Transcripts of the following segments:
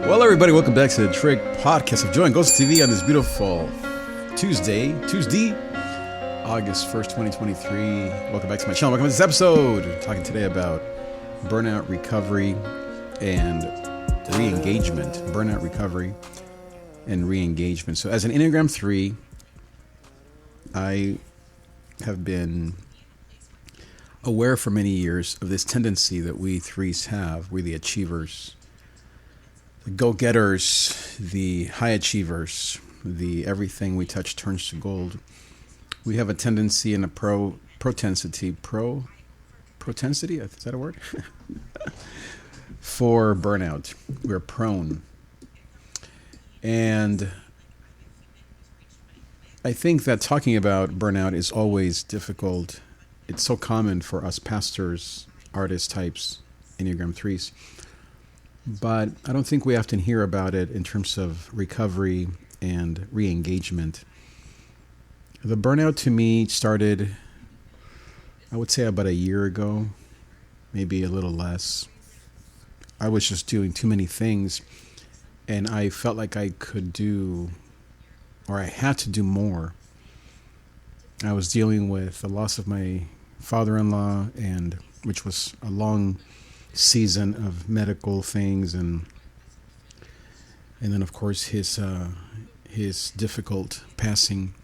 Well, everybody, welcome back to the Trig Podcast of Joy and Ghost TV on this beautiful Tuesday, August 1st, 2023. Welcome back to my channel. Welcome to this episode. We're talking today about burnout recovery and re-engagement. Burnout recovery and re-engagement. So as an Enneagram 3, I have been aware for many years of this tendency that we threes have. We're the achievers, the go-getters, the high achievers, the everything we touch turns to gold. We have a tendency and a propensity, is that a word? For burnout. We're prone. And I think that talking about burnout is always difficult. It's so common for us pastors, artist types, Enneagram 3s. But I don't think we often hear about it in terms of recovery and re-engagement. The burnout to me started, I would say, about a year ago, maybe a little less. I was just doing too many things, and I felt like I could do, or I had to do more. I was dealing with the loss of my father-in-law, and which was a long season of medical things, and then of course his difficult passing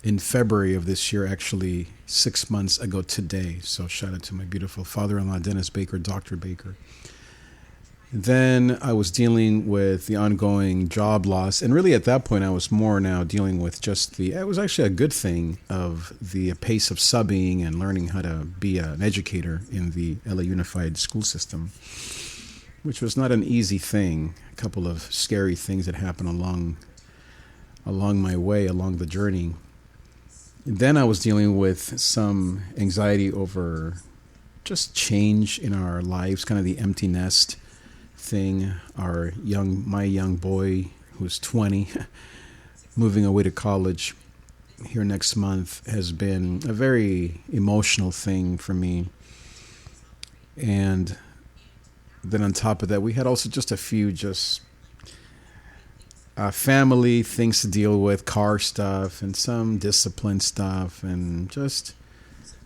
in February of this year, actually 6 months ago today. So shout out to my beautiful father-in-law, Dennis Baker, Dr. Baker. Then I was dealing with the ongoing job loss. And really at that point, I was more now dealing with just it was actually a good thing of the pace of subbing and learning how to be an educator in the LA Unified school system, which was not an easy thing. A couple of scary things that happened along my way, along the journey. And then I was dealing with some anxiety over just change in our lives, kind of the empty nest thing. My young boy, who's 20, moving away to college here next month, has been a very emotional thing for me. And then on top of that, we had also just a few family things to deal with, car stuff and some discipline stuff and just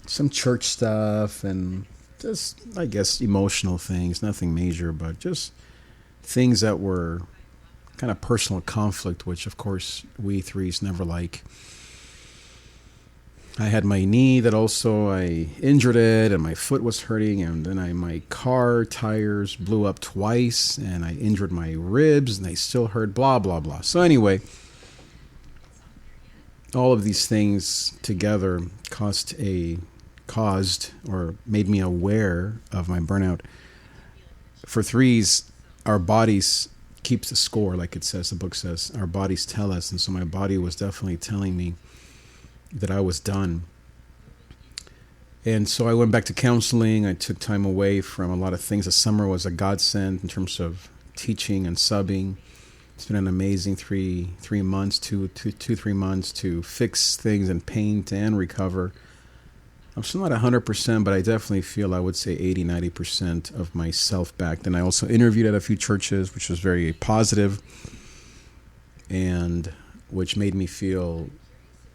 some church stuff and just, I guess, emotional things, nothing major, but just things that were kind of personal conflict, which, of course, we threes never like. I had my knee that also, I injured it, and my foot was hurting, and then my car tires blew up twice, and I injured my ribs, and they still hurt, blah, blah, blah. So anyway, all of these things together caused or made me aware of my burnout. For threes, our bodies keeps the score, like it says, the book says. Our bodies tell us, and so my body was definitely telling me that I was done. And so I went back to counseling. I took time away from a lot of things. The summer was a godsend in terms of teaching and subbing. It's been an amazing 3 months, 3 months to fix things and paint and recover. I'm still not 100%, but I definitely feel, I would say 80, 90% of myself back. Then I also interviewed at a few churches, which was very positive, and which made me feel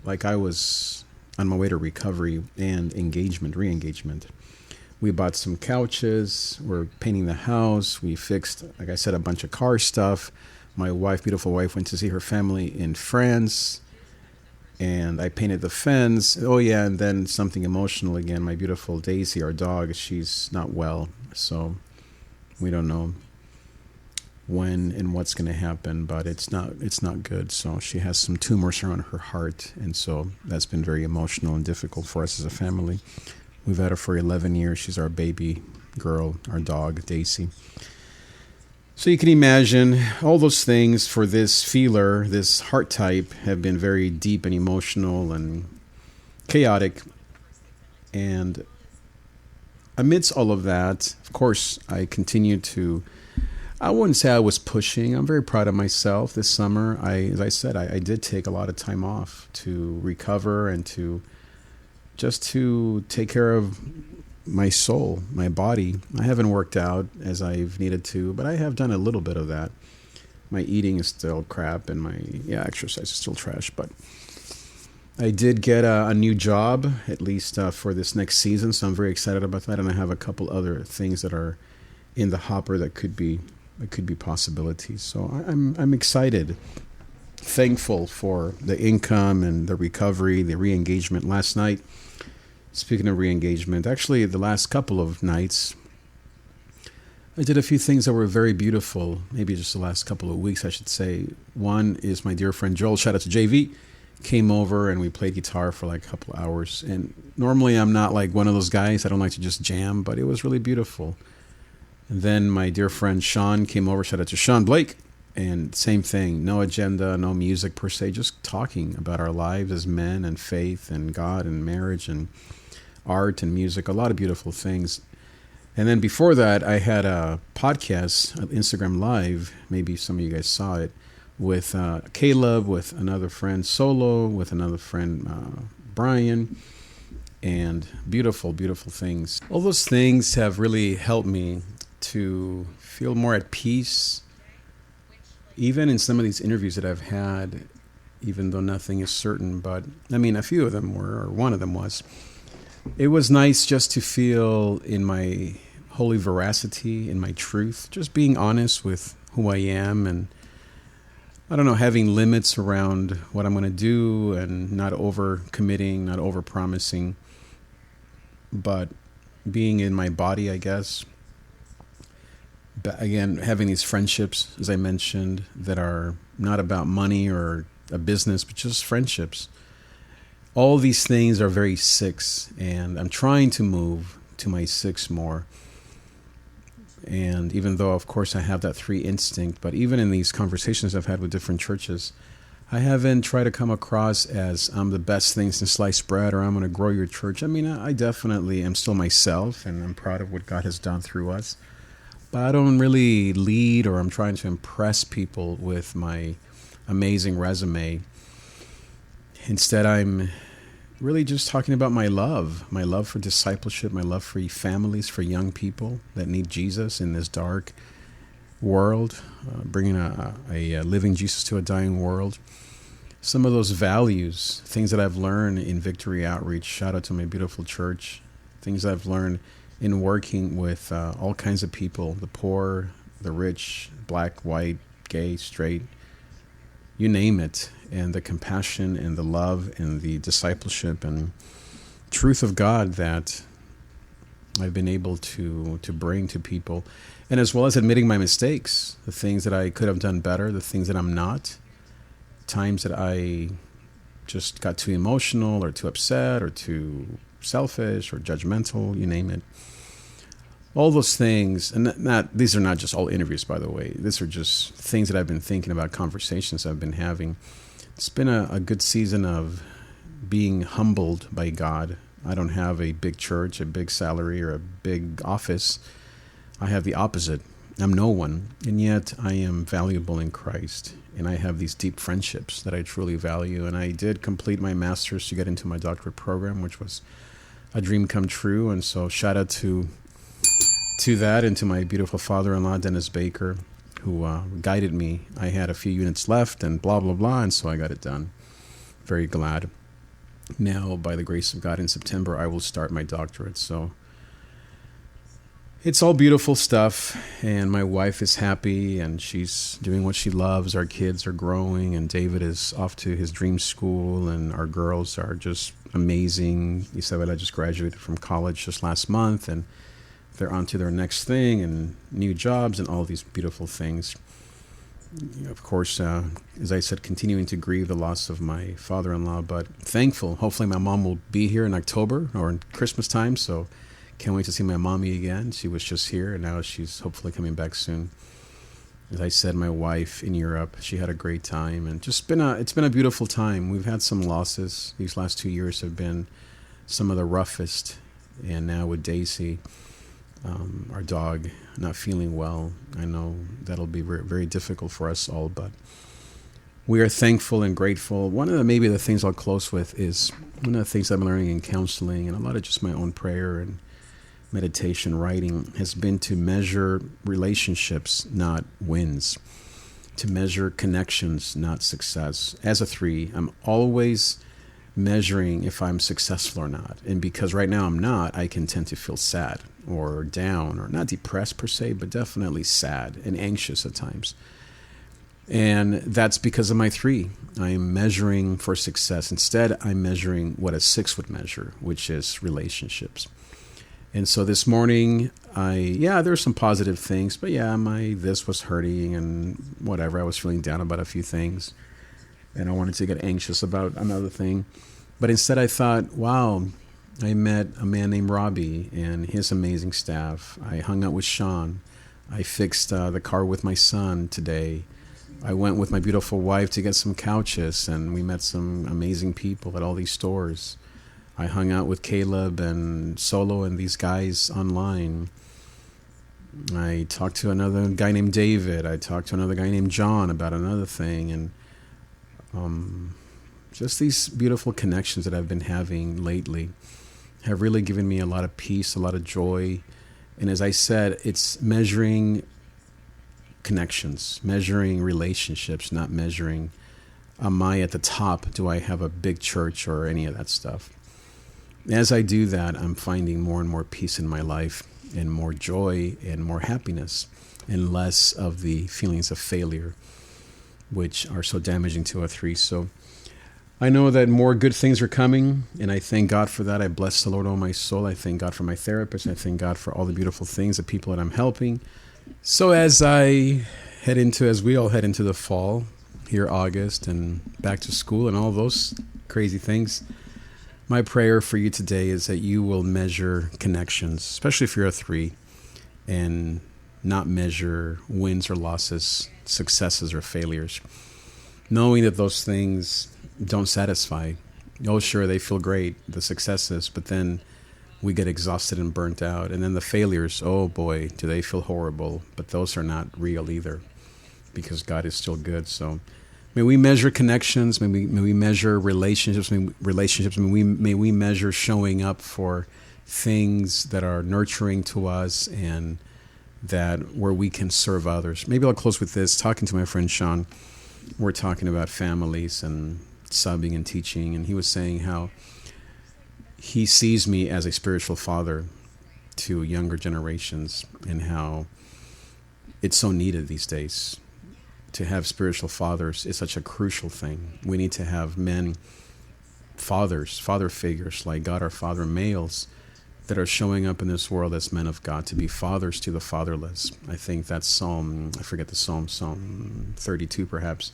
like I was on my way to recovery and re-engagement. We bought some couches. We're painting the house. We fixed, like I said, a bunch of car stuff. My beautiful wife, went to see her family in France. And I painted the fence. Oh, yeah, and then something emotional again. My beautiful Daisy, our dog, she's not well. So we don't know when and what's going to happen, but it's not good. So she has some tumors around her heart. And so that's been very emotional and difficult for us as a family. We've had her for 11 years. She's our baby girl, our dog, Daisy. So you can imagine all those things for this feeler, this heart type, have been very deep and emotional and chaotic. And amidst all of that, of course, I continued to, I wouldn't say I was pushing. I'm very proud of myself this summer. As I said, I did take a lot of time off to recover and to take care of my soul, my body. I haven't worked out as I've needed to, but I have done a little bit of that. My eating is still crap, and my exercise is still trash. But I did get a new job, at least for this next season, so I'm very excited about that. And I have a couple other things that are in the hopper that could be possibilities. So I'm excited, thankful for the income and the recovery, the re-engagement. Last night, speaking of re-engagement, actually the last couple of nights, I did a few things that were very beautiful, maybe just the last couple of weeks, I should say. One is my dear friend Joel, shout out to JV, came over and we played guitar for like a couple of hours. And normally I'm not like one of those guys, I don't like to just jam, but it was really beautiful. And then my dear friend Sean came over, shout out to Sean Blake, and same thing, no agenda, no music per se, just talking about our lives as men and faith and God and marriage and art and music, a lot of beautiful things. And then before that, I had a podcast, Instagram Live, maybe some of you guys saw it, with Caleb, with another friend Solo, with another friend Brian, and beautiful, beautiful things. All those things have really helped me to feel more at peace, even in some of these interviews that I've had, even though nothing is certain. But, I mean, a few of them were, or one of them was. It was nice just to feel in my holy veracity, in my truth, just being honest with who I am, and I don't know, having limits around what I'm going to do and not over committing, not over promising, but being in my body, I guess. But again, having these friendships, as I mentioned, that are not about money or a business, but just friendships. All these things are very six, and I'm trying to move to my six more. And even though, of course, I have that three instinct, but even in these conversations I've had with different churches, I haven't tried to come across as I'm the best thing since sliced bread, or I'm going to grow your church. I mean, I definitely am still myself, and I'm proud of what God has done through us. But I don't really lead, or I'm trying to impress people with my amazing resume. Instead, I'm really just talking about my love for discipleship, my love for families, for young people that need Jesus in this dark world, bringing a living Jesus to a dying world. Some of those values, things that I've learned in Victory Outreach, shout out to my beautiful church, things I've learned in working with all kinds of people, the poor, the rich, black, white, gay, straight, you name it, and the compassion and the love and the discipleship and truth of God that I've been able to bring to people, and as well as admitting my mistakes, the things that I could have done better, the things that I'm not, times that I just got too emotional or too upset or too selfish or judgmental, you name it. All those things, and these are not just all interviews, by the way. These are just things that I've been thinking about, conversations I've been having. It's been a good season of being humbled by God. I don't have a big church, a big salary, or a big office. I have the opposite. I'm no one, and yet I am valuable in Christ. And I have these deep friendships that I truly value. And I did complete my master's to get into my doctorate program, which was a dream come true. And so shout out to that, and to my beautiful father-in-law, Dennis Baker, who guided me. I had a few units left and blah, blah, blah, and so I got it done. Very glad. Now, by the grace of God, in September, I will start my doctorate. So it's all beautiful stuff, and my wife is happy, and she's doing what she loves. Our kids are growing, and David is off to his dream school, and our girls are just amazing. Isabella just graduated from college just last month, and they're on to their next thing and new jobs and all these beautiful things. Of course, as I said, continuing to grieve the loss of my father-in-law, but thankful. Hopefully my mom will be here in October or in Christmas time, so can't wait to see my mommy again. She was just here, and now she's hopefully coming back soon. As I said, my wife in Europe, she had a great time, and it's been a beautiful time. We've had some losses. These last 2 years have been some of the roughest, and now with Daisy, our dog, not feeling well. I know that'll be very difficult for us all, but we are thankful and grateful. One of the things I'll close with is one of the things I'm learning in counseling, and a lot of just my own prayer and meditation writing, has been to measure relationships, not wins. to measure connections, not success. As a 3, I'm always measuring if I'm successful or not. And because right now I'm not, I can tend to feel sad or down, or not depressed per se, but definitely sad and anxious at times. And that's because of my 3. I'm measuring for success. Instead, I'm measuring what a 6 would measure, which is relationships. And so this morning, there's some positive things, but this was hurting and whatever. I was feeling down about a few things, and I wanted to get anxious about another thing. But instead I thought, wow, I met a man named Robbie and his amazing staff. I hung out with Sean. I fixed the car with my son today. I went with my beautiful wife to get some couches, and we met some amazing people at all these stores. I hung out with Caleb and Solo and these guys online. I talked to another guy named David. I talked to another guy named John about another thing. And just these beautiful connections that I've been having lately have really given me a lot of peace, a lot of joy. And as I said, it's measuring connections, measuring relationships, not measuring, am I at the top? Do I have a big church or any of that stuff? As I do that, I'm finding more and more peace in my life, and more joy and more happiness, and less of the feelings of failure, which are so damaging to a 3. So I know that more good things are coming, and I thank God for that. I bless the Lord, oh my soul. I thank God for my therapist. I thank God for all the beautiful things, the people that I'm helping. So as we all head into the fall, here August, and back to school and all those crazy things, my prayer for you today is that you will measure connections, especially if you're a 3, and not measure wins or losses, successes or failures, knowing that those things don't satisfy. Oh, sure, they feel great, the successes, but then we get exhausted and burnt out. And then the failures, oh boy, do they feel horrible, but those are not real either, because God is still good. So may we measure connections, may we measure relationships, may we measure showing up for things that are nurturing to us and that where we can serve others. Maybe I'll close with this. Talking to my friend Sean, we're talking about families and subbing and teaching, and he was saying how he sees me as a spiritual father to younger generations, and how it's so needed these days. To have spiritual fathers is such a crucial thing. We need to have men, father figures like God our Father, males that are showing up in this world as men of God, to be fathers to the fatherless. I think that's Psalm 32 perhaps.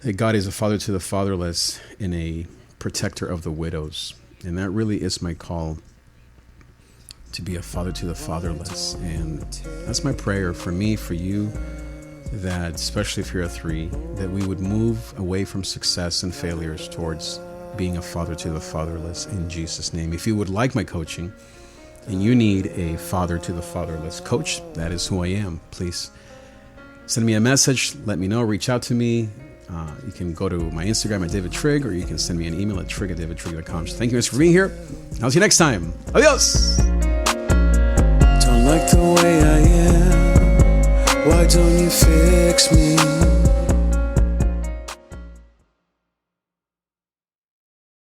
That God is a father to the fatherless and a protector of the widows. And that really is my call, to be a father to the fatherless. And that's my prayer for me, for you, that especially if you're a 3, that we would move away from success and failures towards being a father to the fatherless, in Jesus' name. If you would like my coaching and you need a father to the fatherless coach, that is who I am. Please send me a message, let me know, reach out to me. You can go to my Instagram at davidTrig, or you can send me an email at trig@davidtrig.com. So thank you guys for being here. I'll see you next time. Adios! Don't like the way I am. Why don't you fix me?